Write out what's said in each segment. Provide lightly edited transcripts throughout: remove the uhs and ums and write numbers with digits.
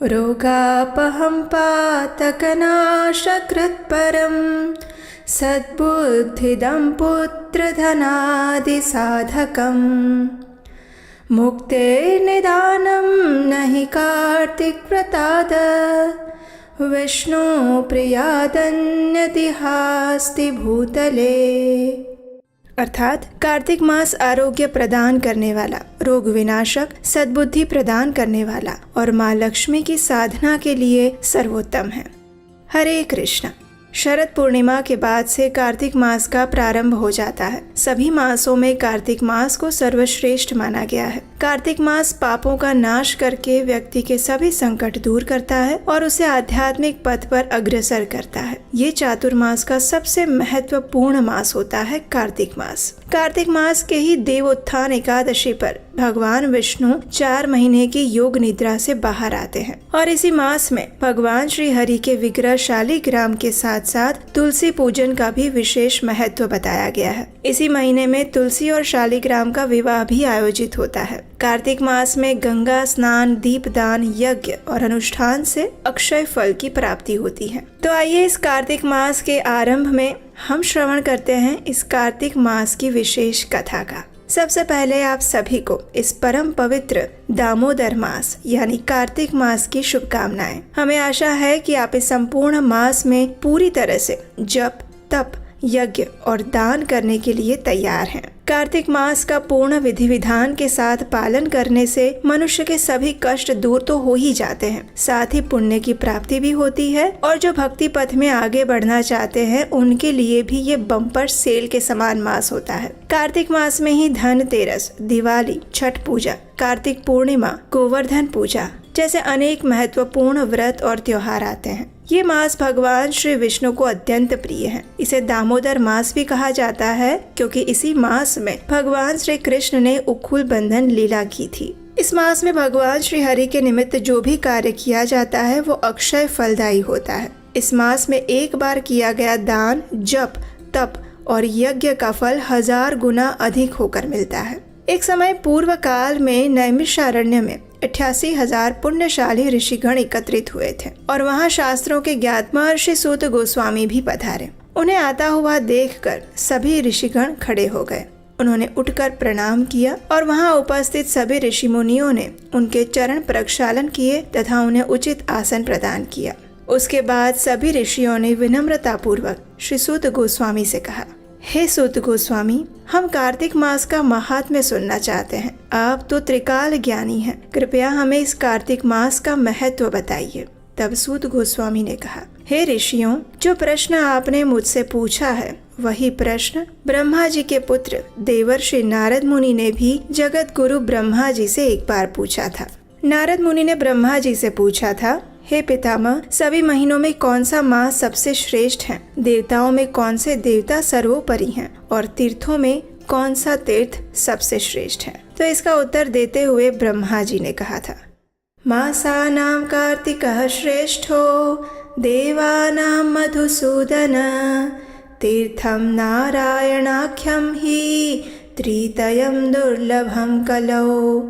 रोगापहं पातकनाशकृत्परं सद्बुद्धिदं पुत्रधनादिसाधकम् मुक्तेर्निदानं न हि कार्तिकव्रताद् विष्णुप्रियादन्यतिहास्ति भूतले। अर्थात कार्तिक मास आरोग्य प्रदान करने वाला, रोग विनाशक, सद्बुद्धि प्रदान करने वाला और माँ लक्ष्मी की साधना के लिए सर्वोत्तम है। हरे कृष्ण। शरद पूर्णिमा के बाद से कार्तिक मास का प्रारंभ हो जाता है। सभी मासों में कार्तिक मास को सर्वश्रेष्ठ माना गया है। कार्तिक मास पापों का नाश करके व्यक्ति के सभी संकट दूर करता है और उसे आध्यात्मिक पथ पर अग्रसर करता है। ये चातुर्मास का सबसे महत्वपूर्ण मास होता है कार्तिक मास। कार्तिक मास के ही देवोत्थान एकादशी पर भगवान विष्णु 4 महीने की योग निद्रा से बाहर आते हैं और इसी मास में भगवान श्री हरि के विग्रह शालिग्राम के साथ साथ तुलसी पूजन का भी विशेष महत्व बताया गया है। इसी महीने में तुलसी और शालिग्राम का विवाह भी आयोजित होता है। कार्तिक मास में गंगा स्नान, दीपदान, यज्ञ और अनुष्ठान से अक्षय फल की प्राप्ति होती है। तो आइए इस कार्तिक मास के आरंभ में हम श्रवण करते हैं इस कार्तिक मास की विशेष कथा का। सबसे पहले आप सभी को इस परम पवित्र दामोदर मास यानी कार्तिक मास की शुभकामनाएं। हमें आशा है कि आप इस संपूर्ण मास में पूरी तरह से जप, तप, यज्ञ और दान करने के लिए तैयार हैं। कार्तिक मास का पूर्ण विधि विधान के साथ पालन करने से मनुष्य के सभी कष्ट दूर तो हो ही जाते हैं, साथ ही पुण्य की प्राप्ति भी होती है और जो भक्ति पथ में आगे बढ़ना चाहते हैं उनके लिए भी ये बम्पर सेल के समान मास होता है। कार्तिक मास में ही धनतेरस, दिवाली, छठ पूजा, कार्तिक पूर्णिमा, गोवर्धन पूजा जैसे अनेक महत्वपूर्ण व्रत और त्योहार आते हैं। ये मास भगवान श्री विष्णु को अत्यंत प्रिय है। इसे दामोदर मास भी कहा जाता है क्योंकि इसी मास में भगवान श्री कृष्ण ने उखुल बंधन लीला की थी। इस मास में भगवान श्री हरि के निमित्त जो भी कार्य किया जाता है वो अक्षय फलदायी होता है। इस मास में एक बार किया गया दान, जप, तप और यज्ञ का फल 1000 गुना अधिक होकर मिलता है। एक समय पूर्व काल में नैमिषारण्य में 88,000 पुण्यशाली ऋषिगण एकत्रित हुए थे और वहाँ शास्त्रों के ज्ञात महर्षि सूत गोस्वामी भी पधारे। उन्हें आता हुआ देखकर सभी ऋषिगण खड़े हो गए। उन्होंने उठकर प्रणाम किया और वहाँ उपस्थित सभी ऋषि मुनियों ने उनके चरण प्रक्षालन किए तथा उन्हें उचित आसन प्रदान किया। उसके बाद सभी ऋषियों ने विनम्रता पूर्वक श्री सूत गोस्वामी से कहा, हे सूत गोस्वामी, हम कार्तिक मास का महात्म्य सुनना चाहते हैं। आप तो त्रिकाल ज्ञानी हैं, कृपया हमें इस कार्तिक मास का महत्व बताइए। तब सूत गोस्वामी ने कहा, हे ऋषियों, जो प्रश्न आपने मुझसे पूछा है वही प्रश्न ब्रह्मा जी के पुत्र देवर्षि नारद मुनि ने भी जगत गुरु ब्रह्मा जी से एक बार पूछा था। नारद मुनि ने ब्रह्मा जी से पूछा था, हे पितामह, सभी महीनों में कौन सा मास सबसे श्रेष्ठ है? देवताओं में कौन से देवता सर्वोपरि हैं? और तीर्थों में कौन सा तीर्थ सबसे श्रेष्ठ है? तो इसका उत्तर देते हुए ब्रह्मा जी ने कहा था, मासानां कार्तिकः श्रेष्ठो देवानां मधुसूदन तीर्थं नारायणाख्यं हि त्रितयं दुर्लभं कलौ।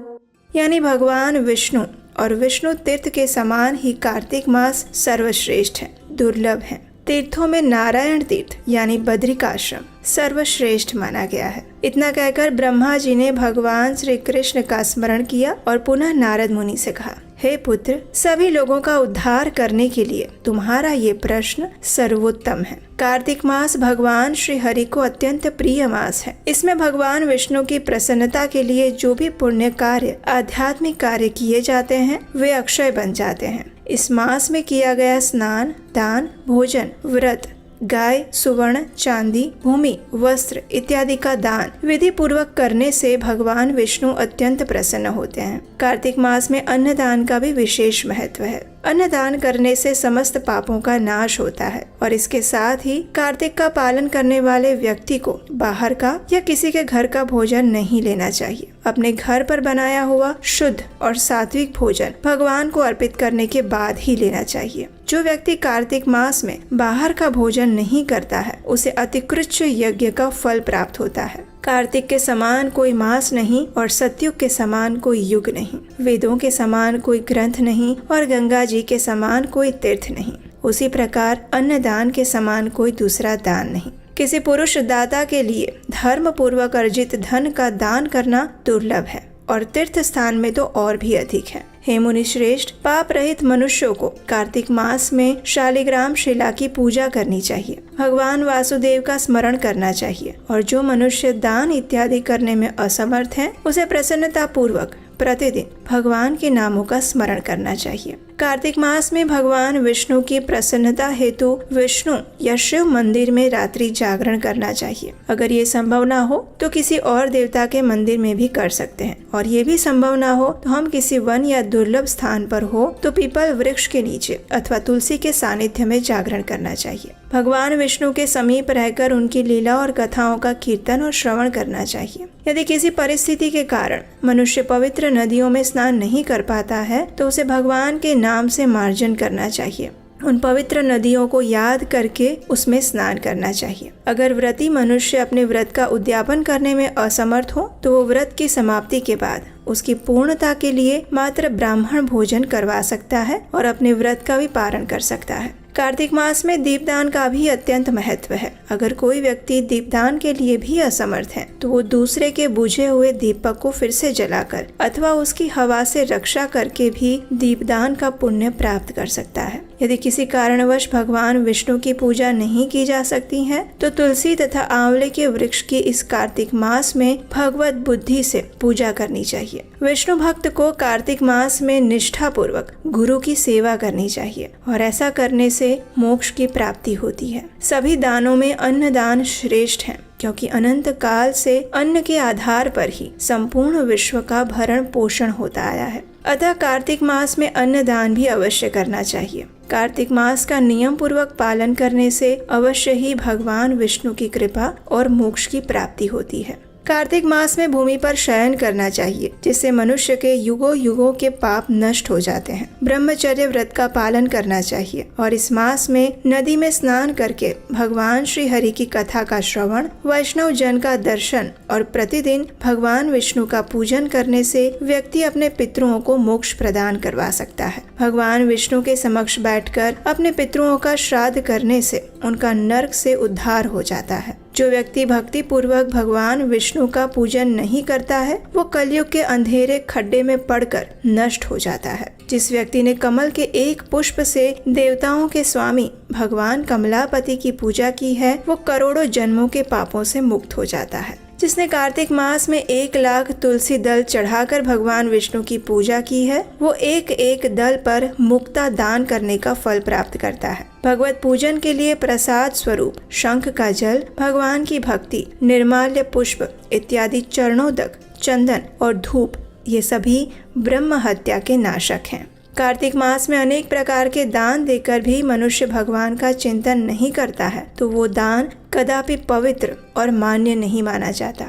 यानी भगवान विष्णु और विष्णु तीर्थ के समान ही कार्तिक मास सर्वश्रेष्ठ है, दुर्लभ है। तीर्थों में नारायण तीर्थ यानी बद्रिकाश्रम सर्वश्रेष्ठ माना गया है। इतना कहकर ब्रह्मा जी ने भगवान श्री कृष्ण का स्मरण किया और पुनः नारद मुनि से कहा, हे पुत्र, सभी लोगों का उद्धार करने के लिए तुम्हारा ये प्रश्न सर्वोत्तम है। कार्तिक मास भगवान श्री हरि को अत्यंत प्रिय मास है। इसमें भगवान विष्णु की प्रसन्नता के लिए जो भी पुण्य कार्य, आध्यात्मिक कार्य किए जाते हैं वे अक्षय बन जाते हैं। इस मास में किया गया स्नान, दान, भोजन, व्रत, गाय, सुवर्ण, चांदी, भूमि, वस्त्र इत्यादि का दान विधि पूर्वक करने से भगवान विष्णु अत्यंत प्रसन्न होते हैं। कार्तिक मास में अन्नदान का भी विशेष महत्व है। अन्नदान करने से समस्त पापों का नाश होता है और इसके साथ ही कार्तिक का पालन करने वाले व्यक्ति को बाहर का या किसी के घर का भोजन नहीं लेना चाहिए। अपने घर पर बनाया हुआ शुद्ध और सात्विक भोजन भगवान को अर्पित करने के बाद ही लेना चाहिए। जो व्यक्ति कार्तिक मास में बाहर का भोजन नहीं करता है उसे अतिकृच्छ यज्ञ का फल प्राप्त होता है। कार्तिक के समान कोई मास नहीं और सतयुग के समान कोई युग नहीं। वेदों के समान कोई ग्रंथ नहीं और गंगा जी के समान कोई तीर्थ नहीं। उसी प्रकार अन्नदान के समान कोई दूसरा दान नहीं। किसी पुरुष दाता के लिए धर्म पूर्वक अर्जित धन का दान करना दुर्लभ है और तीर्थ स्थान में तो और भी अधिक है। हे मुनि श्रेष्ठ, पाप रहित मनुष्यों को कार्तिक मास में शालिग्राम शिला की पूजा करनी चाहिए, भगवान वासुदेव का स्मरण करना चाहिए और जो मनुष्य दान इत्यादि करने में असमर्थ है उसे प्रसन्नता पूर्वक प्रतिदिन भगवान के नामों का स्मरण करना चाहिए। कार्तिक मास में भगवान विष्णु की प्रसन्नता हेतु विष्णु या शिव मंदिर में रात्रि जागरण करना चाहिए। अगर ये संभव ना हो तो किसी और देवता के मंदिर में भी कर सकते हैं और ये भी संभव ना हो तो हम किसी वन या दुर्लभ स्थान पर हो तो पीपल वृक्ष के नीचे अथवा तुलसी के सानिध्य में जागरण करना चाहिए। भगवान विष्णु के समीप रहकर उनकी लीला और कथाओं का कीर्तन और श्रवण करना चाहिए। यदि किसी परिस्थिति के कारण मनुष्य पवित्र नदियों में स्नान नहीं कर पाता है तो उसे भगवान के नाम से मार्जन करना चाहिए। उन पवित्र नदियों को याद करके उसमें स्नान करना चाहिए। अगर व्रती मनुष्य अपने व्रत का उद्यापन करने में असमर्थ हो तो वो व्रत की समाप्ति के बाद उसकी पूर्णता के लिए मात्र ब्राह्मण भोजन करवा सकता है और अपने व्रत का भी पारण कर सकता है। कार्तिक मास में दीपदान का भी अत्यंत महत्व है। अगर कोई व्यक्ति दीपदान के लिए भी असमर्थ है तो वो दूसरे के बुझे हुए दीपक को फिर से जलाकर अथवा उसकी हवा से रक्षा करके भी दीपदान का पुण्य प्राप्त कर सकता है। यदि किसी कारणवश भगवान विष्णु की पूजा नहीं की जा सकती है तो तुलसी तथा आंवले के वृक्ष की इस कार्तिक मास में भगवत बुद्धि से पूजा करनी चाहिए। विष्णु भक्त को कार्तिक मास में निष्ठा पूर्वक गुरु की सेवा करनी चाहिए और ऐसा करने से मोक्ष की प्राप्ति होती है। सभी दानों में अन्नदान श्रेष्ठ है क्योंकि अनंत काल से अन्न के आधार पर ही संपूर्ण विश्व का भरण पोषण होता आया है। अतः कार्तिक मास में अन्नदान भी अवश्य करना चाहिए। कार्तिक मास का नियम पूर्वक पालन करने से अवश्य ही भगवान विष्णु की कृपा और मोक्ष की प्राप्ति होती है। कार्तिक मास में भूमि पर शयन करना चाहिए जिससे मनुष्य के युगों युगों के पाप नष्ट हो जाते हैं। ब्रह्मचर्य व्रत का पालन करना चाहिए और इस मास में नदी में स्नान करके भगवान श्री हरि की कथा का श्रवण, वैष्णव जन का दर्शन और प्रतिदिन भगवान विष्णु का पूजन करने से व्यक्ति अपने पितरों को मोक्ष प्रदान करवा सकता है। भगवान विष्णु के समक्ष बैठकर अपने पितरों का श्राद्ध करने से उनका नरक से उद्धार हो जाता है। जो व्यक्ति भक्ति पूर्वक भगवान विष्णु का पूजन नहीं करता है वो कलयुग के अंधेरे खड्डे में पड़कर नष्ट हो जाता है। जिस व्यक्ति ने कमल के एक पुष्प से देवताओं के स्वामी भगवान कमलापति की पूजा की है वो करोड़ों जन्मों के पापों से मुक्त हो जाता है। जिसने कार्तिक मास में 1,00,000 तुलसी दल चढ़ाकर भगवान विष्णु की पूजा की है वो एक एक दल पर मुक्ता दान करने का फल प्राप्त करता है। भगवत पूजन के लिए प्रसाद स्वरूप शंख का जल, भगवान की भक्ति, निर्माल्य पुष्प इत्यादि चरणोदक, चंदन और धूप ये सभी ब्रह्म हत्या के नाशक हैं। कार्तिक मास में अनेक प्रकार के दान देकर भी मनुष्य भगवान का चिंतन नहीं करता है तो वो दान कदापि पवित्र और मान्य नहीं माना जाता।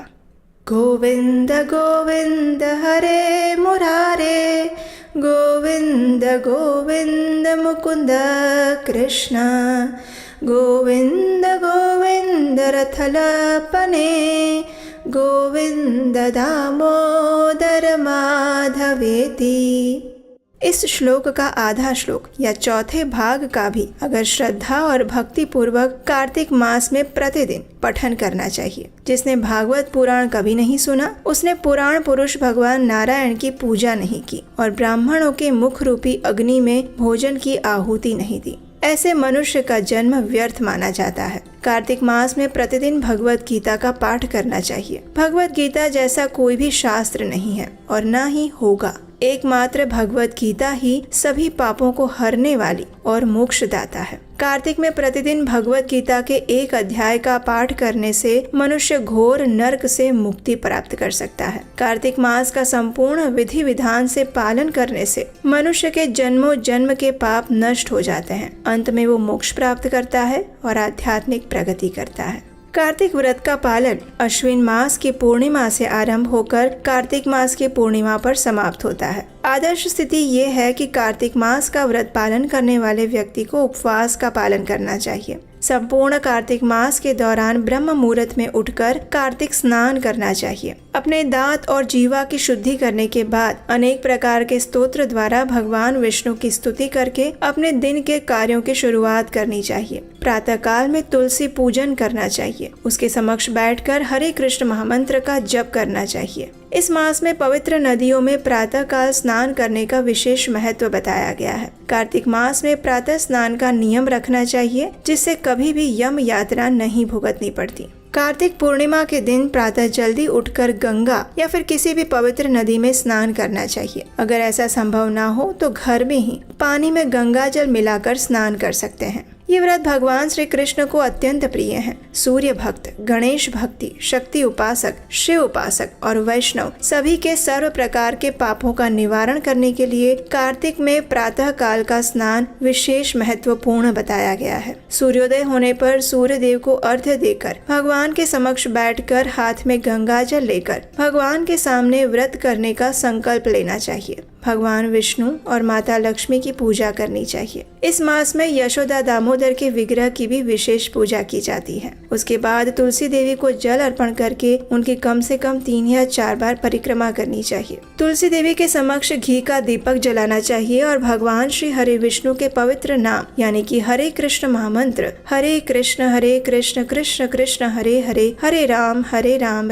गोविंद गोविंद हरे मुरारे, गोविंद गोविंद मुकुंद कृष्ण, गोविंद गोविंद रथलपने, गोविंद दामोदर माधवेति। इस श्लोक का आधा श्लोक या चौथे भाग का भी अगर श्रद्धा और भक्ति पूर्वक कार्तिक मास में प्रतिदिन पठन करना चाहिए। जिसने भागवत पुराण कभी नहीं सुना उसने पुराण पुरुष भगवान नारायण की पूजा नहीं की और ब्राह्मणों के मुख रूपी अग्नि में भोजन की आहुति नहीं दी। ऐसे मनुष्य का जन्म व्यर्थ माना जाता है। कार्तिक मास में प्रतिदिन भगवत गीता का पाठ करना चाहिए। भगवत गीता जैसा कोई भी शास्त्र नहीं है और न ही होगा। एकमात्र भगवत गीता ही सभी पापों को हरने वाली और मोक्षदाता है। कार्तिक में प्रतिदिन भगवत गीता के एक अध्याय का पाठ करने से मनुष्य घोर नरक से मुक्ति प्राप्त कर सकता है। कार्तिक मास का संपूर्ण विधि विधान से पालन करने से मनुष्य के जन्मों जन्म के पाप नष्ट हो जाते हैं। अंत में वो मोक्ष प्राप्त करता है और आध्यात्मिक प्रगति करता है। कार्तिक व्रत का पालन अश्विन मास की पूर्णिमा से आरंभ होकर कार्तिक मास की पूर्णिमा पर समाप्त होता है। आदर्श स्थिति ये है कि कार्तिक मास का व्रत पालन करने वाले व्यक्ति को उपवास का पालन करना चाहिए। संपूर्ण कार्तिक मास के दौरान ब्रह्म मुहूर्त में उठकर कार्तिक स्नान करना चाहिए। अपने दांत और जीवा की शुद्धि करने के बाद अनेक प्रकार के स्तोत्र द्वारा भगवान विष्णु की स्तुति करके अपने दिन के कार्यों की शुरुआत करनी चाहिए। प्रातः काल में तुलसी पूजन करना चाहिए। उसके समक्ष बैठकर हरे कृष्ण महामंत्र का जप करना चाहिए। इस मास में पवित्र नदियों में प्रातः काल स्नान करने का विशेष महत्व बताया गया है। कार्तिक मास में प्रातः स्नान का नियम रखना चाहिए, जिससे कभी भी यम यात्रा नहीं भुगतनी पड़ती। कार्तिक पूर्णिमा के दिन प्रातः जल्दी उठकर गंगा या फिर किसी भी पवित्र नदी में स्नान करना चाहिए। अगर ऐसा संभव ना हो तो घर में ही पानी में गंगा जल मिलाकर स्नान कर सकते हैं। ये व्रत भगवान श्री कृष्ण को अत्यंत प्रिय है। सूर्य भक्त, गणेश भक्ति, शक्ति उपासक, शिव उपासक और वैष्णव सभी के सर्व प्रकार के पापों का निवारण करने के लिए कार्तिक में प्रातः काल का स्नान विशेष महत्वपूर्ण बताया गया है। सूर्योदय होने पर सूर्य देव को अर्घ्य देकर भगवान के समक्ष बैठकर हाथ में गंगा जल लेकर भगवान के सामने व्रत करने का संकल्प लेना चाहिए। भगवान विष्णु और माता लक्ष्मी की पूजा करनी चाहिए। इस मास में यशोदा दामोदर के विग्रह की भी विशेष पूजा की जाती है। उसके बाद तुलसी देवी को जल अर्पण करके उनकी कम से कम 3 या 4 बार परिक्रमा करनी चाहिए। तुलसी देवी के समक्ष घी का दीपक जलाना चाहिए और भगवान श्री हरे विष्णु के पवित्र नाम यानी कि हरे कृष्ण महामंत्र हरे कृष्ण कृष्ण कृष्ण हरे हरे, हरे राम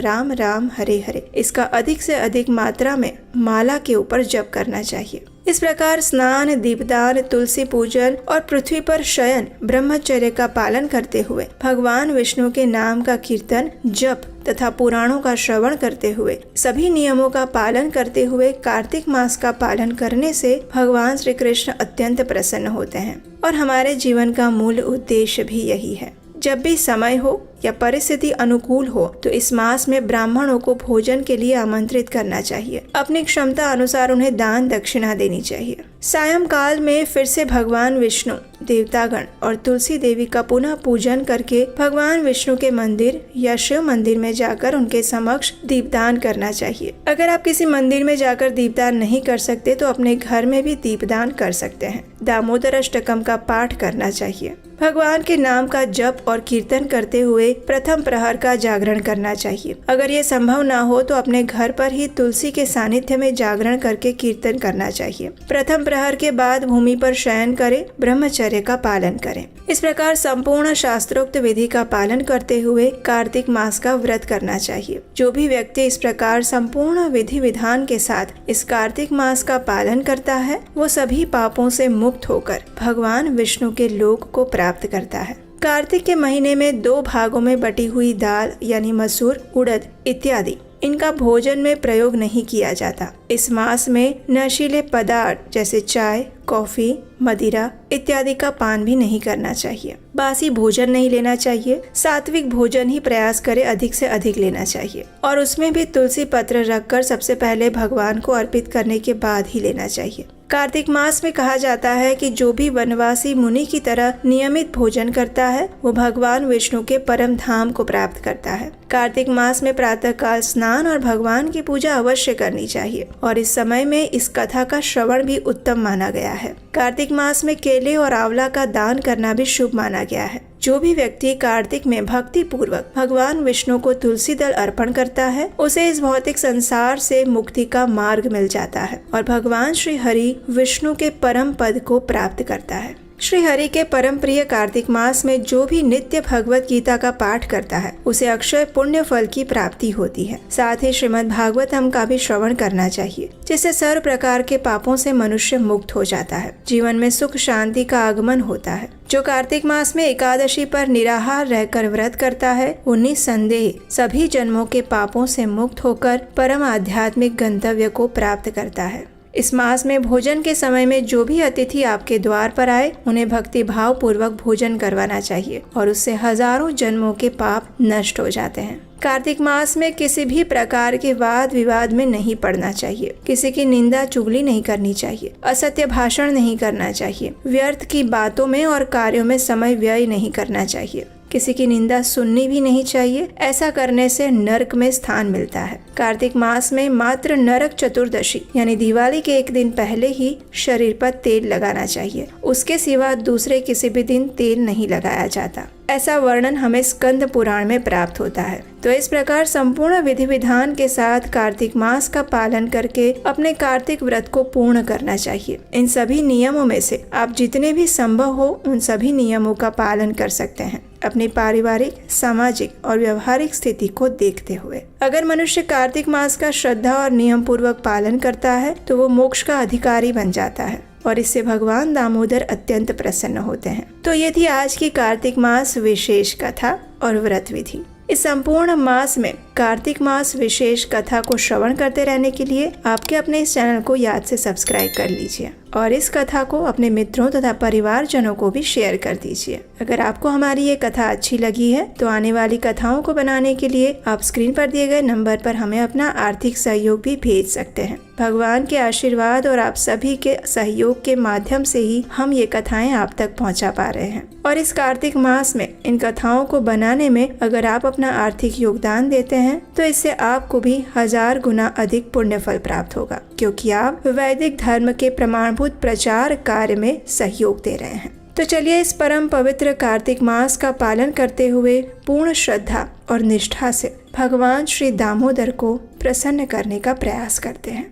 राम राम हरे हरे इसका अधिक से अधिक मात्रा में माला के ऊपर जप करना चाहिए। इस प्रकार स्नान, दीपदान, तुलसी पूजन और पृथ्वी पर शयन, ब्रह्मचर्य का पालन करते हुए भगवान विष्णु के नाम का कीर्तन, जप तथा पुराणों का श्रवण करते हुए सभी नियमों का पालन करते हुए कार्तिक मास का पालन करने से भगवान श्री कृष्ण अत्यंत प्रसन्न होते हैं। और हमारे जीवन का मूल उद्देश्य भी यही है। जब भी समय हो या परिस्थिति अनुकूल हो तो इस मास में ब्राह्मणों को भोजन के लिए आमंत्रित करना चाहिए। अपनी क्षमता अनुसार उन्हें दान दक्षिणा देनी चाहिए। सायंकाल में फिर से भगवान विष्णु, देवतागण और तुलसी देवी का पुनः पूजन करके भगवान विष्णु के मंदिर या शिव मंदिर में जाकर उनके समक्ष दीपदान करना चाहिए। अगर आप किसी मंदिर में जाकर दीपदान नहीं कर सकते तो अपने घर में भी दीपदान कर सकते हैं। दामोदर अष्टकम का पाठ करना चाहिए। भगवान के नाम का जप और कीर्तन करते हुए प्रथम प्रहर का जागरण करना चाहिए। अगर ये संभव ना हो तो अपने घर पर ही तुलसी के सानिध्य में जागरण करके कीर्तन करना चाहिए। प्रथम प्रहर के बाद भूमि पर शयन करें, ब्रह्मचर्य का पालन करें। इस प्रकार संपूर्ण शास्त्रोक्त विधि का पालन करते हुए कार्तिक मास का व्रत करना चाहिए। जो भी व्यक्ति इस प्रकार संपूर्ण विधि विधान के साथ इस कार्तिक मास का पालन करता है वो सभी पापों से मुक्त होकर भगवान विष्णु के लोक को प्राप्त करता है। कार्तिक के महीने में 2 भागों में बटी हुई दाल यानी मसूर, उड़द इत्यादि इनका भोजन में प्रयोग नहीं किया जाता। इस मास में नशीले पदार्थ जैसे चाय, कॉफी, मदिरा इत्यादि का पान भी नहीं करना चाहिए। बासी भोजन नहीं लेना चाहिए। सात्विक भोजन ही प्रयास करें अधिक से अधिक लेना चाहिए और उसमें भी तुलसी पत्र रखकर सबसे पहले भगवान को अर्पित करने के बाद ही लेना चाहिए। कार्तिक मास में कहा जाता है कि जो भी वनवासी मुनि की तरह नियमित भोजन करता है वो भगवान विष्णु के परम धाम को प्राप्त करता है। कार्तिक मास में प्रातः काल स्नान और भगवान की पूजा अवश्य करनी चाहिए और इस समय में इस कथा का श्रवण भी उत्तम माना गया है। कार्तिक मास में केले और आंवला का दान करना भी शुभ माना गया है। जो भी व्यक्ति कार्तिक में भक्ति पूर्वक भगवान विष्णु को तुलसी दल अर्पण करता है उसे इस भौतिक संसार से मुक्ति का मार्ग मिल जाता है और भगवान श्री हरि विष्णु के परम पद को प्राप्त करता है। श्री हरि के परम प्रिय कार्तिक मास में जो भी नित्य भगवत गीता का पाठ करता है उसे अक्षय पुण्य फल की प्राप्ति होती है। साथ ही श्रीमद् भागवतम का भी श्रवण करना चाहिए जिससे सर्व प्रकार के पापों से मनुष्य मुक्त हो जाता है। जीवन में सुख शांति का आगमन होता है। जो कार्तिक मास में एकादशी पर निराहार रहकर व्रत करता है वो निस्संदेह सभी जन्मों के पापों से मुक्त होकर परम आध्यात्मिक गंतव्य को प्राप्त करता है। इस मास में भोजन के समय में जो भी अतिथि आपके द्वार पर आए उन्हें भक्ति भाव पूर्वक भोजन करवाना चाहिए और उससे हजारों जन्मों के पाप नष्ट हो जाते हैं। कार्तिक मास में किसी भी प्रकार के वाद विवाद में नहीं पड़ना चाहिए। किसी की निंदा चुगली नहीं करनी चाहिए। असत्य भाषण नहीं करना चाहिए। व्यर्थ की बातों में और कार्यों में समय व्यय नहीं करना चाहिए। किसी की निंदा सुननी भी नहीं चाहिए। ऐसा करने से नरक में स्थान मिलता है। कार्तिक मास में मात्र नरक चतुर्दशी यानी दिवाली के एक दिन पहले ही शरीर पर तेल लगाना चाहिए। उसके सिवा दूसरे किसी भी दिन तेल नहीं लगाया जाता। ऐसा वर्णन हमें स्कंद पुराण में प्राप्त होता है। तो इस प्रकार संपूर्ण विधि विधान के साथ कार्तिक मास का पालन करके अपने कार्तिक व्रत को पूर्ण करना चाहिए। इन सभी नियमों में से आप जितने भी संभव हो उन सभी नियमों का पालन कर सकते हैं, अपनी पारिवारिक, सामाजिक और व्यवहारिक स्थिति को देखते हुए। अगर मनुष्य कार्तिक मास का श्रद्धा और नियम पूर्वक पालन करता है तो वो मोक्ष का अधिकारी बन जाता है और इससे भगवान दामोदर अत्यंत प्रसन्न होते हैं। तो ये थी आज की कार्तिक मास विशेष कथा और व्रत विधि। इस संपूर्ण मास में कार्तिक मास विशेष कथा को श्रवण करते रहने के लिए आपके अपने इस चैनल को याद से सब्सक्राइब कर लीजिए और इस कथा को अपने मित्रों तथा परिवारजनों को भी शेयर कर दीजिए। अगर आपको हमारी ये कथा अच्छी लगी है तो आने वाली कथाओं को बनाने के लिए आप स्क्रीन पर दिए गए नंबर पर हमें अपना आर्थिक सहयोग भी भेज सकते हैं। भगवान के आशीर्वाद और आप सभी के सहयोग के माध्यम से ही हम ये कथाएं आप तक पहुंचा पा रहे हैं। और इस कार्तिक मास में इन कथाओं को बनाने में अगर आप अपना आर्थिक योगदान देते हैं तो इससे आपको भी 1000 गुना अधिक पुण्य फल प्राप्त होगा, क्योंकि आप वैदिक धर्म के प्रमाणभूत प्रचार कार्य में सहयोग दे रहे हैं। तो चलिए इस परम पवित्र कार्तिक मास का पालन करते हुए पूर्ण श्रद्धा और निष्ठा से भगवान श्री दामोदर को प्रसन्न करने का प्रयास करते हैं।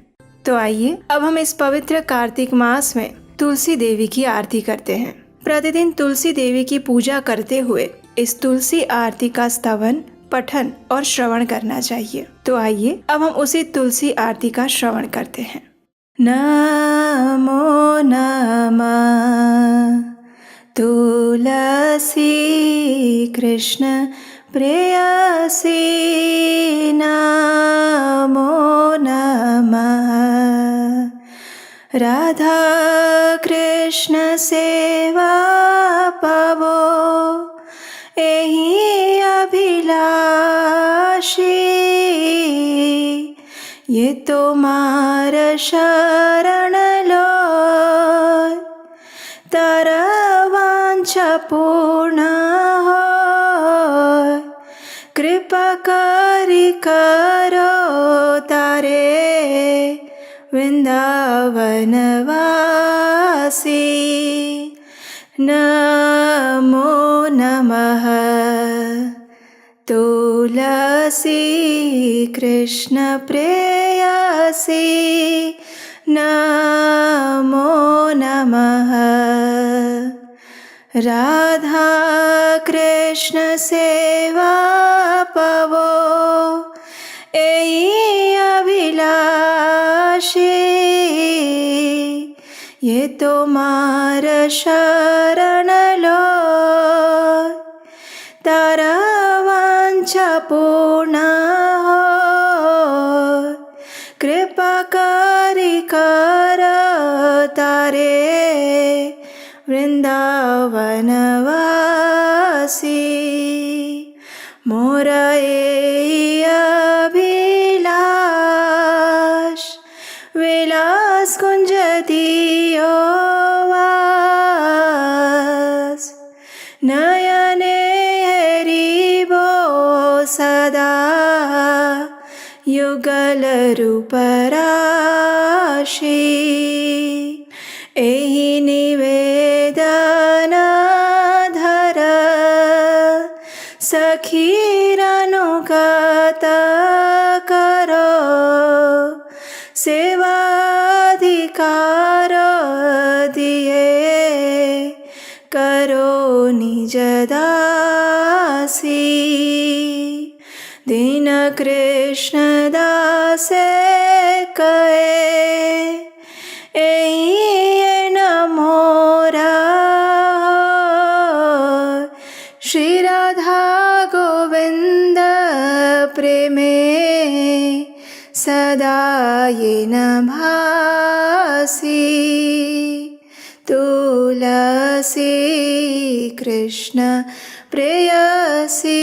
तो आइए अब हम इस पवित्र कार्तिक मास में तुलसी देवी की आरती करते हैं। प्रतिदिन तुलसी देवी की पूजा करते हुए इस तुलसी आरती का स्तवन, पठन और श्रवण करना चाहिए। तो आइए अब हम उसी तुलसी आरती का श्रवण करते हैं। नमो नमः तुलसी कृष्ण प्रेयसी, नमो नमः राधा कृष्ण सेवा पावो, एही अभिलाषी, ये तुम्हार शरण लो, तारा वांछा पूर्ण हो, कृपा करी करो तारे वृंदावन वासी। नमो नमः तुलसी कृष्ण प्रेयसी, नमो नमः राधा कृष्ण सेवा पावो, एही अभिलाषी, ये तुम्हार शरण लो, तारा वांछा पूर्ण हो, कृपा करी कर तारे वृंदावन वासी। मोर एही अभिलाष, विलास कुंज दियो वास, नयने हरिबो सदा, युगल रूप राशि, एही निवेदन धर, सखीरनुगत करो, सेवाधिकार दिए करो निज दासी। दीन कृष्ण दासे कहे, एही न मोरा, श्री राधा गोविंद प्रेमे सदा ये न भासी। तुलसी कृष्ण प्रेयसी,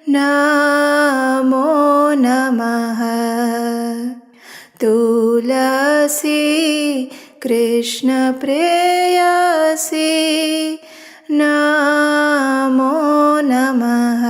नमो नमः तुलसी कृष्ण प्रेयसी, नमो नमः।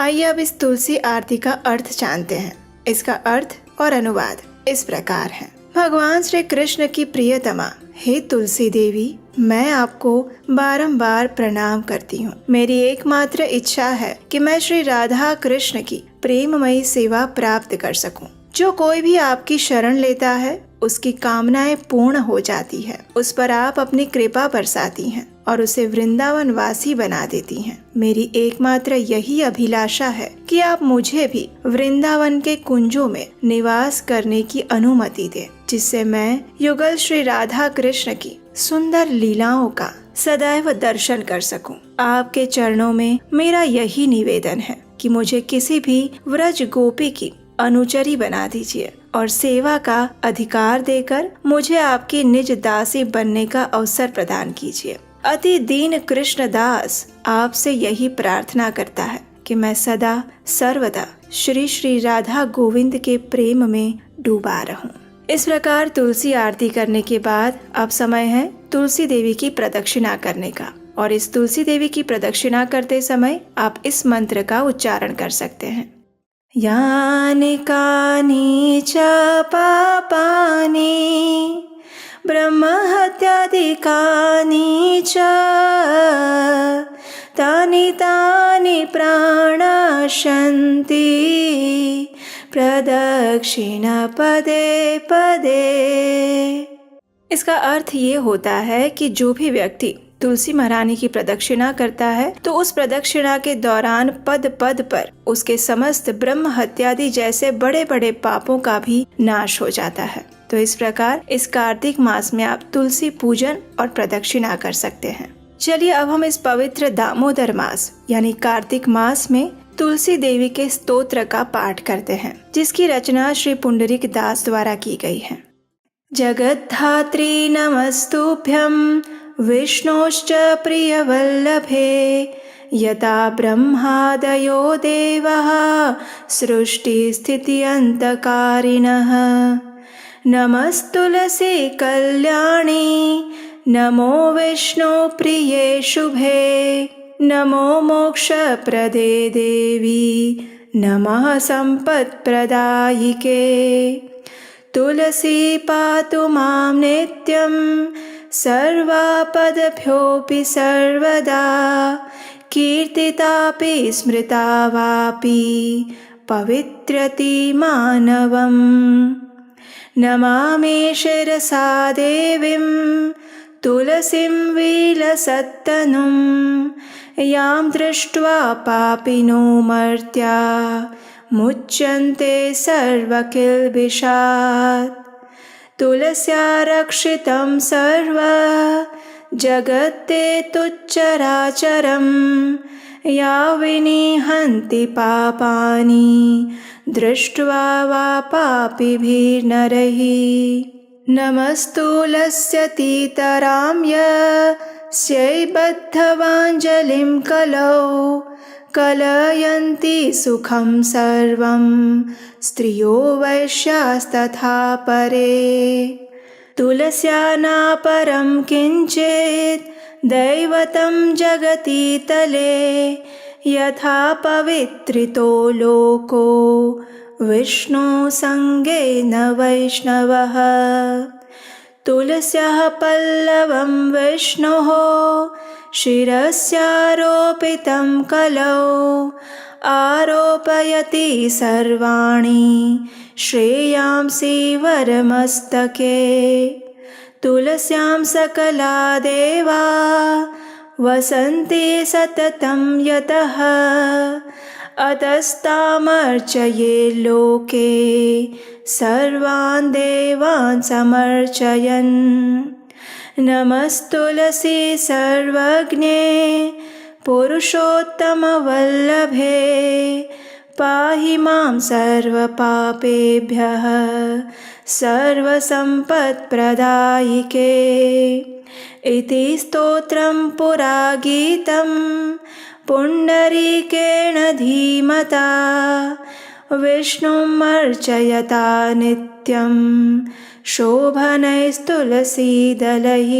आइए अब इस तुलसी आरती का अर्थ जानते हैं। इसका अर्थ और अनुवाद इस प्रकार है। भगवान श्री कृष्ण की प्रियतमा हे तुलसी देवी, मैं आपको बारंबार प्रणाम करती हूँ। मेरी एकमात्र इच्छा है कि मैं श्री राधा कृष्ण की प्रेममयी सेवा प्राप्त कर सकूं। जो कोई भी आपकी शरण लेता है उसकी कामनाएं पूर्ण हो जाती है। उस पर आप अपनी कृपा बरसाती हैं और उसे वृंदावन वासी बना देती हैं। मेरी एकमात्र यही अभिलाषा है कि आप मुझे भी वृंदावन के कुंजों में निवास करने की अनुमति दें, जिससे मैं युगल श्री राधा कृष्ण की सुंदर लीलाओं का सदैव दर्शन कर सकूं। आपके चरणों में मेरा यही निवेदन है कि मुझे किसी भी व्रज गोपी की अनुचरी बना दीजिए और सेवा का अधिकार देकर मुझे आपकी निज दासी बनने का अवसर प्रदान कीजिए। अति दीन कृष्ण दास आपसे यही प्रार्थना करता है कि मैं सदा सर्वदा श्री श्री राधा गोविंद के प्रेम में डूबा रहूं। इस प्रकार तुलसी आरती करने के बाद अब समय है तुलसी देवी की प्रदक्षिणा करने का। और इस तुलसी देवी की प्रदक्षिणा करते समय आप इस मंत्र का उच्चारण कर सकते हैं। यानि कानि च पापानि ब्रह्महत्यादिकानि च तानि तानि प्राणशन्ति प्रदक्षिण पदे पदे। इसका अर्थ ये होता है कि जो भी व्यक्ति तुलसी महारानी की प्रदक्षिणा करता है तो उस प्रदक्षिणा के दौरान पद पद पर उसके समस्त ब्रह्म हत्यादि जैसे बड़े बड़े पापों का भी नाश हो जाता है। तो इस प्रकार इस कार्तिक मास में आप तुलसी पूजन और प्रदक्षिणा कर सकते हैं। चलिए अब हम इस पवित्र दामोदर मास यानी कार्तिक मास में तुलसी देवी के स्तोत्र का पाठ करते हैं, जिसकी रचना श्री पुंडरीक दास द्वारा की गई है। जगद्धात्री नमस्तुभ्यं विष्णोश्च प्रियवल्लभे यथा ब्रह्मादयो देवः सृष्टिस्थित्यन्तकारिणः। नमस्तुलसी कल्याणी नमो विष्णु प्रिये शुभे नमो मोक्षप्रदे देवी नमः सम्पत्प्रदायिके। तुलसी पातु मां नित्यं सर्वापदभ्योऽपि सर्वदा कीर्तितापि स्मृता वापि पवित्रति मानवम्। नमामि शिरसा देवीं तुलसीं विलसत्तनुं यां दृष्ट्वा पापिनो मर्त्या मुच्यन्ते सर्वकिल्बिषात्। तुलस्या रक्षितं सर्व जगत्ते तुच्चराचरं या विनिहन्ति पापानि दृष्ट्वा वा पापिभिर्नरैः। नमस्तुलस्यतीतरां यस्यै बद्धवाञ्जलिं कलौ कलयन्ति सुखं सर्वं स्त्रियो वैश्यास्तथा परे। तुलस्या नापरं किञ्चित् दैवतं जगति तले यथा पवित्रितो लोको विष्णु संगेन वैष्णवः। तुलस्याः पल्लवं विष्णोः शिरस्यारोपितं कलौ आरोपयति सर्वाणि श्रेयांसि वरमस्तके। तुलस्यां सकला देवा वसन्ति सततं यतः अतस्तामर्चये लोके सर्वान् देवान् समर्चयन्। नमस्तुलसी सर्वज्ञे पुरुषोत्तमवल्लभे पाहि मां सर्वपापेभ्यः सर्वसम्पत्प्रदायिके। इति स्तोत्रं पुरा गीतं पुण्डरीकेण धीमता विष्णुम् अर्चयता नित्यं शोभनैस्तुलसीदलैः।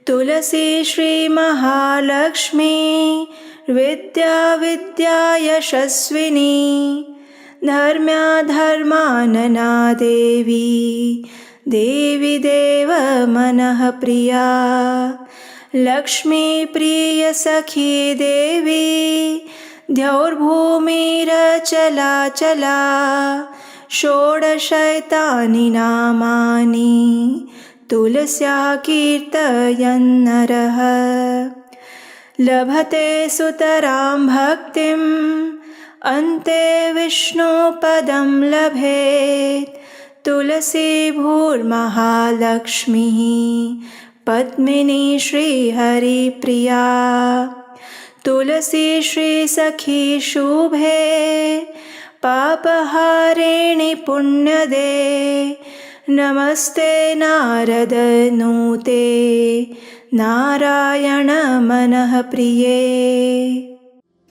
तुलसी श्री महालक्ष्मी विद्या विद्या यशस्विनी धर्म्या धर्मानना देवी देवी देव मनः प्रिया लक्ष्मी प्रिय सखी देवी द्यौर्भूमिरचला चला षोडशैतानि नामानि तुलस्या कीर्तयन् नरः लभते सुतरां भक्तिम् अन्ते विष्णुपदं लभेत् तुलसी भूर्महालक्ष्मीः पद्मिनी श्रीहरिप्रिया तुलसी श्री सखी शुभे पापहारिणि पुण्यदे नमस्ते नारद नूते नारायण मनः प्रिये।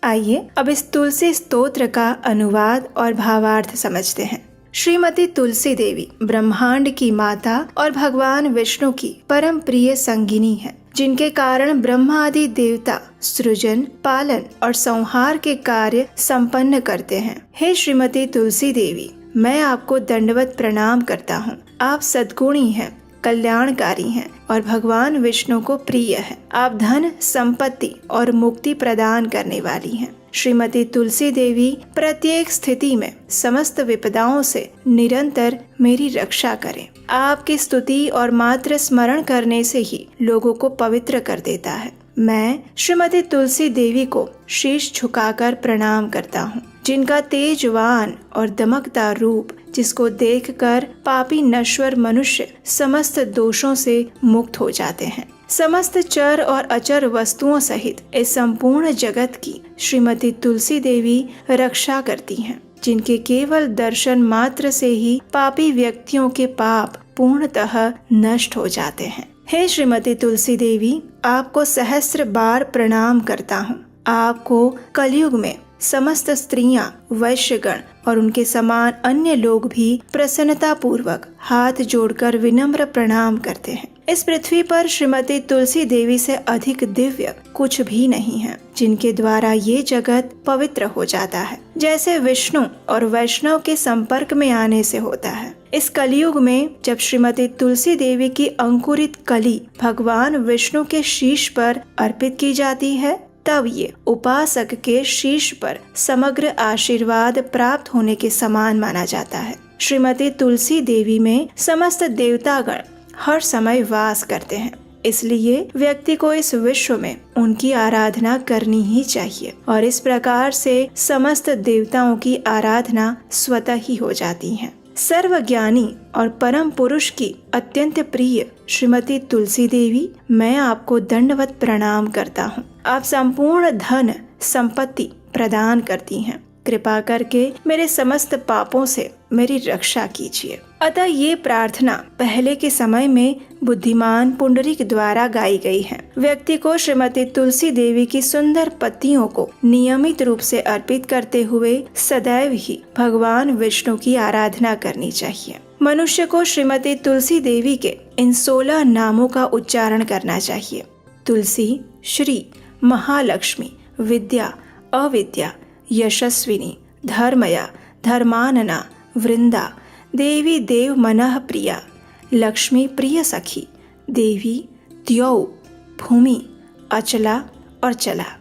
आइए अब इस तुलसी स्तोत्र का अनुवाद और भावार्थ समझते हैं। श्रीमती तुलसी देवी ब्रह्मांड की माता और भगवान विष्णु की परम प्रिय संगिनी है, जिनके कारण ब्रह्मा आदि देवता सृजन, पालन और संहार के कार्य संपन्न करते हैं। हे श्रीमती तुलसी देवी, मैं आपको दंडवत प्रणाम करता हूँ। आप सद्गुणी हैं, कल्याणकारी हैं और भगवान विष्णु को प्रिय है। आप धन, संपत्ति और मुक्ति प्रदान करने वाली हैं। श्रीमती तुलसी देवी प्रत्येक स्थिति में समस्त विपदाओं से निरंतर मेरी रक्षा करें। आपकी स्तुति और मात्र स्मरण करने से ही लोगों को पवित्र कर देता है। मैं श्रीमती तुलसी देवी को शीश झुकाकर प्रणाम करता हूँ, जिनका तेजवान और दमकदार रूप, जिसको देखकर पापी नश्वर मनुष्य समस्त दोषों से मुक्त हो जाते हैं। समस्त चर और अचर वस्तुओं सहित इस संपूर्ण जगत की श्रीमती तुलसी देवी रक्षा करती हैं, जिनके केवल दर्शन मात्र से ही पापी व्यक्तियों के पाप पूर्णतः नष्ट हो जाते हैं। हे श्रीमती तुलसी देवी, आपको सहस्त्र बार प्रणाम करता हूँ। आपको कलयुग में समस्त स्त्रियां, वैश्यगण और उनके समान अन्य लोग भी प्रसन्नता पूर्वक हाथ जोड़कर विनम्र प्रणाम करते हैं। इस पृथ्वी पर श्रीमती तुलसी देवी से अधिक दिव्य कुछ भी नहीं है, जिनके द्वारा ये जगत पवित्र हो जाता है, जैसे विष्णु और वैष्णव के संपर्क में आने से होता है। इस कलयुग में जब श्रीमती तुलसी देवी की अंकुरित कली भगवान विष्णु के शीश पर अर्पित की जाती है, तब ये उपासक के शीश पर समग्र आशीर्वाद प्राप्त होने के समान माना जाता है। श्रीमती तुलसी देवी में समस्त देवतागण हर समय वास करते हैं, इसलिए व्यक्ति को इस विश्व में उनकी आराधना करनी ही चाहिए और इस प्रकार से समस्त देवताओं की आराधना स्वतः ही हो जाती है। सर्वज्ञानी और परम पुरुष की अत्यंत प्रिय श्रीमती तुलसी देवी, मैं आपको दंडवत प्रणाम करता हूँ। आप संपूर्ण धन संपत्ति प्रदान करती हैं। कृपा करके मेरे समस्त पापों से मेरी रक्षा कीजिए। अतः ये प्रार्थना पहले के समय में बुद्धिमान पुंडरीक द्वारा गाई गई है। व्यक्ति को श्रीमती तुलसी देवी की सुंदर पत्तियों को नियमित रूप से अर्पित करते हुए सदैव ही भगवान विष्णु की आराधना करनी चाहिए। मनुष्य को श्रीमती तुलसी देवी के इन 16 नामों का उच्चारण करना चाहिए। तुलसी, श्री, महालक्ष्मी, विद्या, अविद्या, यशस्विनी, धर्मया, धर्मानना, वृंदा, देवी देव मनः प्रिया, लक्ष्मी प्रिय सखी, देवी द्यौ, भूमि, अचला और चला।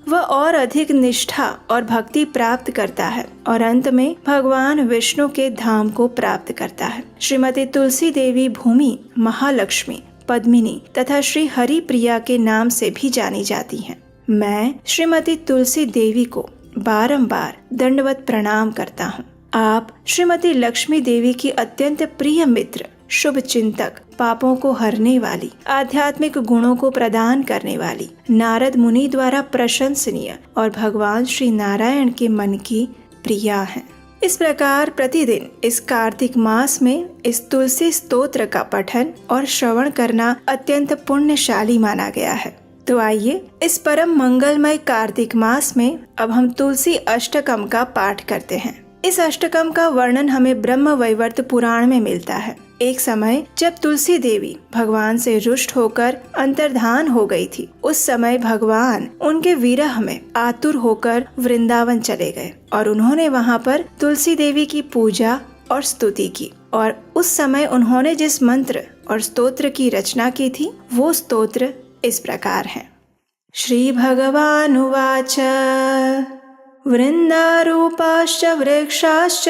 वह और अधिक निष्ठा और भक्ति प्राप्त करता है और अंत में भगवान विष्णु के धाम को प्राप्त करता है। श्रीमती तुलसी देवी भूमि, महालक्ष्मी, पद्मिनी तथा श्री हरि प्रिया के नाम से भी जानी जाती हैं। मैं श्रीमती तुलसी देवी को बारंबार दंडवत प्रणाम करता हूँ। आप श्रीमती लक्ष्मी देवी की अत्यंत प्रिय मित्र, शुभ चिंतक, पापों को हरने वाली, आध्यात्मिक गुणों को प्रदान करने वाली, नारद मुनि द्वारा प्रशंसनीय और भगवान श्री नारायण के मन की प्रिया हैं। इस प्रकार प्रतिदिन इस कार्तिक मास में इस तुलसी स्तोत्र का पठन और श्रवण करना अत्यंत पुण्यशाली माना गया है। तो आइए इस परम मंगलमय कार्तिक मास में अब हम तुलसी अष्टकम का पाठ करते हैं। इस अष्टकम का वर्णन हमें ब्रह्म वैवर्त पुराण में मिलता है। एक समय जब तुलसी देवी भगवान से रुष्ट होकर अंतर्धान हो गई थी, उस समय भगवान उनके विरह में आतुर होकर वृंदावन चले गए और उन्होंने वहाँ पर तुलसी देवी की पूजा और स्तुति की। और उस समय उन्होंने जिस मंत्र और स्तोत्र की रचना की थी वो स्तोत्र इस प्रकार है। श्री भगवानुवाच वृन्दारूपाश्च वृक्षाश्च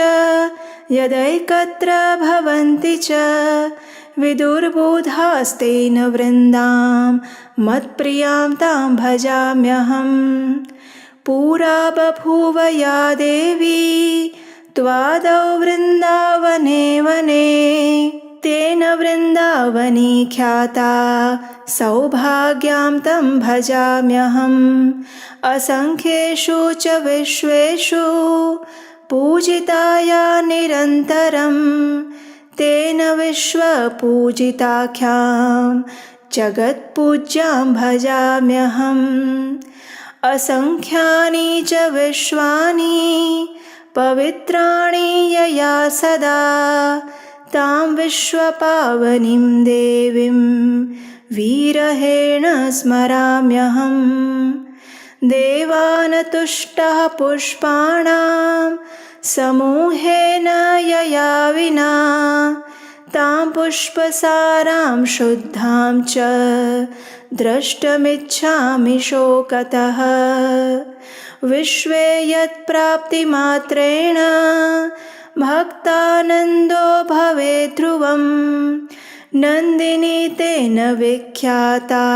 यदैकत्र भवन्ति च विदुर्बोधास्तेन वृन्दां मत्प्रियां तां भजाम्यहम्। पुरा बभूव या देवी त्वादौ वृन्दावने वने तेन वृन्दावनी ख्याता सौभाग्यां तं भजाम्यहम्। असंख्येषु च विश्वेषु पूजिताया निरन्तरं तेन विश्वपूजिताख्यां जगत्पूज्यां भजाम्यहम्। असंख्यानि च विश्वानि पवित्राणि यया सदा तां विश्वपावनीं देवीं विरहेण स्मराम्यहम्। देवानतुष्टः पुष्पाणां समूहेन यया विना तां पुष्पसारां शुद्धां च द्रष्टुमिच्छामि शोकतः। विश्वे यत्प्राप्तिमात्रेण भक्तानन्दो भवेत् ध्रुवम् नन्दिनी तेन विख्याता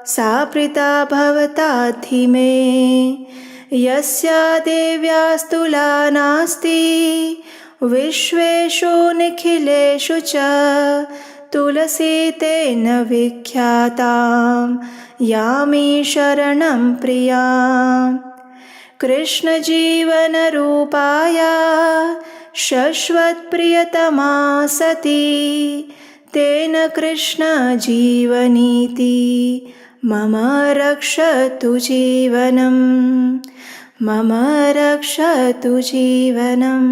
सा प्रीता भवताद्धि मे। यस्या देव्यास्तुला नास्ति विश्वेषु निखिलेषु च तुलसी तेन विख्यातां यामि शरणं प्रियाम्। कृष्ण जीवन रूपाया शश्वत्प्रियतमा सती तेन कृष्ण जीवनीति मम रक्षतु जीवनम् मम रक्षतु जीवनम्।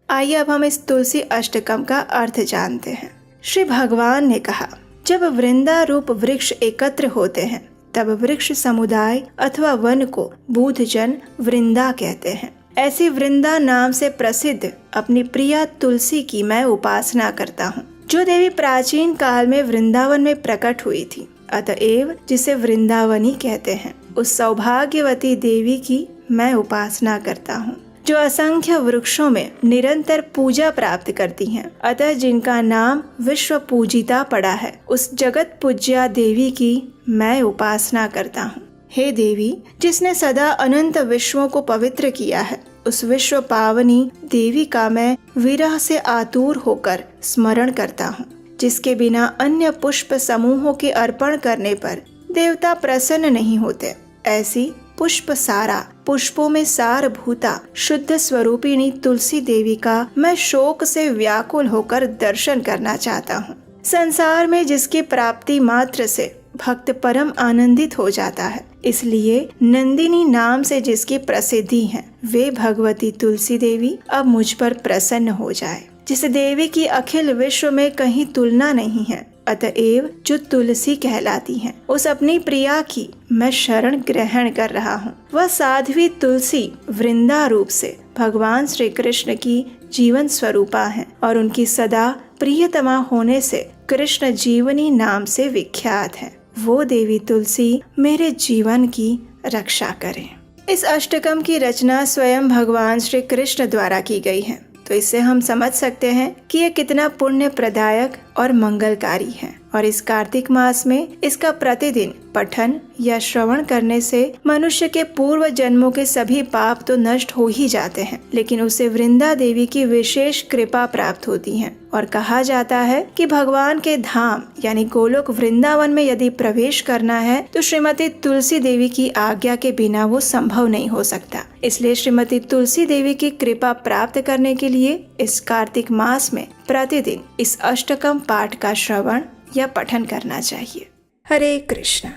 आइए अब हम इस तुलसी अष्टकम का अर्थ जानते हैं। श्री भगवान ने कहा, जब वृंदा रूप वृक्ष एकत्र होते हैं तब वृक्ष समुदाय अथवा वन को बूढ़जन वृंदा कहते हैं। ऐसी वृंदा नाम से प्रसिद्ध अपनी प्रिया तुलसी की मैं उपासना करता हूँ, जो देवी प्राचीन काल में वृंदावन में प्रकट हुई थी, अतएव जिसे वृंदावनी कहते हैं। उस सौभाग्यवती देवी की मैं उपासना करता हूँ, जो असंख्य वृक्षों में निरंतर पूजा प्राप्त करती हैं। अतः जिनका नाम विश्व पूजिता पड़ा है, उस जगत पूज्या देवी की मैं उपासना करता हूँ। हे देवी, जिसने सदा अनंत विश्वों को पवित्र किया है, उस विश्व पावनी देवी का मैं विरह से आतुर होकर स्मरण करता हूँ, जिसके बिना अन्य पुष्प समूहों के अर्पण करने पर देवता प्रसन्न नहीं होते। ऐसी पुष्प सारा, पुष्पों में सार भूता शुद्ध स्वरूपिणी तुलसी देवी का मैं शोक से व्याकुल होकर दर्शन करना चाहता हूँ। संसार में जिसकी प्राप्ति मात्र से भक्त परम आनंदित हो जाता है, इसलिए नंदिनी नाम से जिसकी प्रसिद्धि है, वे भगवती तुलसी देवी अब मुझ पर प्रसन्न हो जाए। जिस देवी की अखिल विश्व में कहीं तुलना नहीं है, अतएव जो तुलसी कहलाती हैं, उस अपनी प्रिया की मैं शरण ग्रहण कर रहा हूँ। वह साध्वी तुलसी वृंदा रूप से भगवान श्री कृष्ण की जीवन स्वरूपा है और उनकी सदा प्रियतमा होने से कृष्ण जीवनी नाम से विख्यात है। वो देवी तुलसी मेरे जीवन की रक्षा करे। इस अष्टकम की रचना स्वयं भगवान श्री कृष्ण द्वारा की गई है, तो इससे हम समझ सकते हैं कि ये कितना पुण्य प्रदायक और मंगलकारी है। और इस कार्तिक मास में इसका प्रतिदिन पठन या श्रवण करने से मनुष्य के पूर्व जन्मों के सभी पाप तो नष्ट हो ही जाते हैं, लेकिन उसे वृंदा देवी की विशेष कृपा प्राप्त होती है। और कहा जाता है कि भगवान के धाम यानी गोलोक वृंदावन में यदि प्रवेश करना है तो श्रीमती तुलसी देवी की आज्ञा के बिना वो संभव नहीं हो सकता। इसलिए श्रीमती तुलसी देवी की कृपा प्राप्त करने के लिए इस कार्तिक मास में प्रतिदिन इस अष्टकम पाठ का श्रवण या पठन करना चाहिए। हरे कृष्ण।